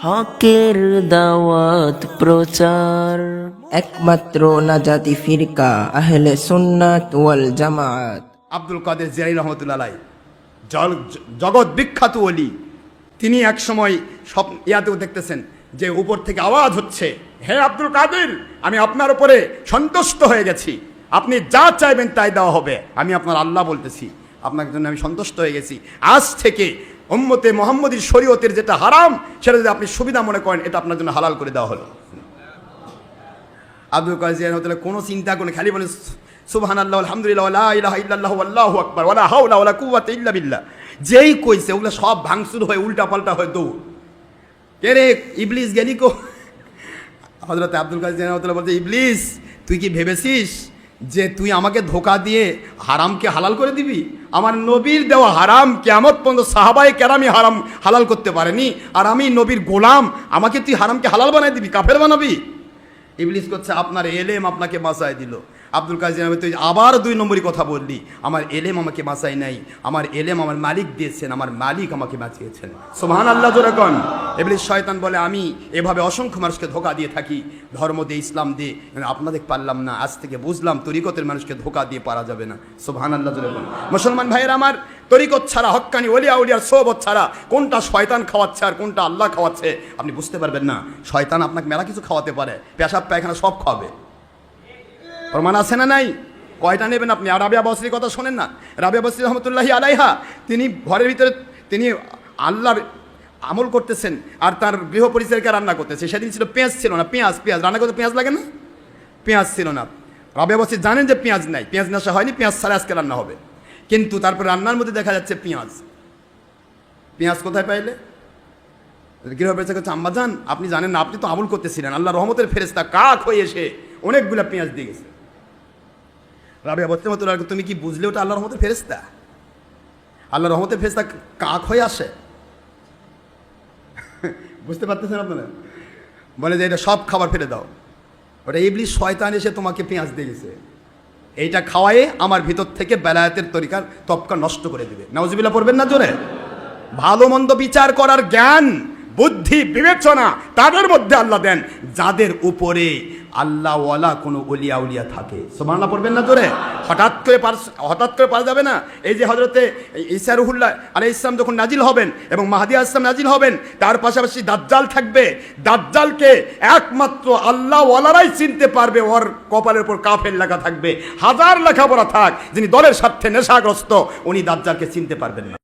হকের দাওয়াত প্রচার, একমাত্র নাজাতি ফিরকা আহলে সুন্নাত ওয়াল জামাত। আব্দুল কাদের জিলানী রহমতুল্লাহ আলাইহি জগৎ বিখ্যাত ওলি, তিনি এক সময় ইয়াতেও দেখতেছেন যে উপর থেকে আওয়াজ হচ্ছে, হে আব্দুল কাদের, আমি আপনার উপরে সন্তুষ্ট হয়ে গেছি, আপনি যা চাইবেন তাই দেওয়া হবে, আমি আপনার আল্লাহ বলতেছি, আপনার জন্য আমি সন্তুষ্ট হয়ে গেছি। আজ থেকে উম্মতে মুহাম্মদীর শরীয়তের যেটা হারাম সেটা যদি আপনি সুবিধা মনে করেন, এটা আপনার জন্য হালাল করে দেওয়া হলো। আব্দুল কাদের জিলানী রহমতুল্লাহ কোনো চিন্তা করে খালি বলেন সুবহানাল্লাহ আলহামদুলিল্লাহ লা ইলাহা ইল্লাল্লাহু আল্লাহু আকবার ওয়ালা হাওলা ওয়ালা কুওয়াতা ইল্লা বিল্লাহ। যেই কইছে ওগুলো সব ভাঙচুর হয়ে উল্টা পাল্টা হয়ে দৌড়। কে রে ইবলিস গেলি কো? হযরত আব্দুল কাদের জিলানী রহমতুল্লাহ বলতে, ইবলিস তুই কি ভেবেছিস যে তুই আমাকে ধোঁকা দিয়ে হারামকে হালাল করে দিবি? আমার নবীর দেওয়া হারাম কিয়ামত পর্যন্ত সাহাবায়ে কেরামই হারাম হালাল করতে পারেনি, আর আমি নবীর গোলাম, আমাকে তুই হারামকে হালাল বানাই দিবি, কাফের বানাবি? ইবলিস করছে আপনার এলেম আপনাকে বাঁচায় দিল। আব্দুল কাদের জিলানী তুই আবার 2 নম্বরই কথা বললি, আমার এলেম আমাকে বাঁচায় নাই, আমার এলেম আমার মালিক দিয়েছেন, আমার মালিক আমাকে বাঁচিয়েছেন। সুবহানাল্লাহ জোরে কোন। ইবলিস শয়তান বলে, আমি এভাবে অসংখ্য মানুষকে ধোঁকা দিয়ে থাকি, ধর্ম দিয়ে ইসলাম দিয়ে, আপনাদের পারলাম না, আজ থেকে বুঝলাম তরিকতের মানুষকে ধোঁকা দিয়ে পারা যাবে না। সুবহানাল্লাহ জোরে কোন। মুসলমান ভাইয়েরা আমার, তরিকত ছাড়া, হক্কানি ওলিয়া উলিয়ার সোহবত ছাড়া কোনটা শয়তান খাওয়াচ্ছে আর কোনটা আল্লাহ খাওয়াচ্ছে আপনি বুঝতে পারবেন না। শয়তান আপনাকে মেলা কিছু খাওয়াতে পারে, পেশাব পায়খানা সব খাওয়াবে, প্রমাণ আছে না নাই? কয়টা নেবেন আপনি? আর রাবিয়া বসরির কথা শোনেন না? রাবিয়া বসরি রহমতুল্লাহি আলাইহা, তিনি ঘরের ভিতরে তিনি আল্লাহর আমল করতেছেন আর তার গৃহ পরিচারিকা রান্না করতেছে। সেদিন ছিল পেঁয়াজ ছিল না, পেঁয়াজ রান্না করতে পেঁয়াজ লাগে না, পেঁয়াজ ছিল না। রাবিয়া বসরি জানেন যে পেঁয়াজ নাই, পেঁয়াজ নেশা হয়নি, পেঁয়াজ ছাড়া আজকে রান্না হবে, কিন্তু তারপর রান্নার মধ্যে দেখা যাচ্ছে পেঁয়াজ কোথায় পাইলে? গৃহ পরিচারিকা করছে, আম্মা জান আপনি জানেন না, আপনি তো আমল করতেছিলেন, আল্লাহ রহমতের ফেরেশতা কাক হয়ে এসে অনেকগুলা পেঁয়াজ দিয়ে গেছে। রাবিয়া বলতে মতো, তুমি কি বুঝলে ওটা আল্লাহ রহমতের ফেরেশতা? আল্লাহ রহমতের ফেরেশতা কাক হয়ে আসে? বুঝতে পারতেছেন আপনারা? বলে যে এটা সব খাবার ফেলে দাও, ওটা ইবলিস শয়তান এসে তোমাকে পেঁয়াজ দিয়ে গেছে, এইটা খাওয়ায়ে আমার ভিতর থেকে বেলায়েতের তরিকার তপকা নষ্ট করে দেবে। নাউজুবিল্লাহ পড়বেন না জোরে? ভালো মন্দ বিচার করার জ্ঞান, বুদ্ধি, বিবেচনা তাদের মধ্যে আল্লাহ দেন যাদের উপরে আল্লাহ ওয়ালা কোনো ওলিয়া উলিয়া থাকে। সুবহানাল্লাহ পড়বেন না জোরে? হঠাৎ করে পারা যাবে না। এই যে হযরতে ঈসা রুহুল্লাহ আলাইহিস সালাম যখন নাজিল হবেন এবং মাহদী আলাইহিস সালাম নাজিল হবেন, তার পাশাপাশি দাজ্জাল থাকবে। দাজ্জালকে একমাত্র আল্লাহ ওয়ালারাই চিনতে পারবে, ওর কপালের উপর কাফের লেখা থাকবে, হাজার লেখাপড়া থাক, যিনি দলের স্বার্থে নেশাগ্রস্ত উনি দাজ্জালকে চিনতে পারবেন না।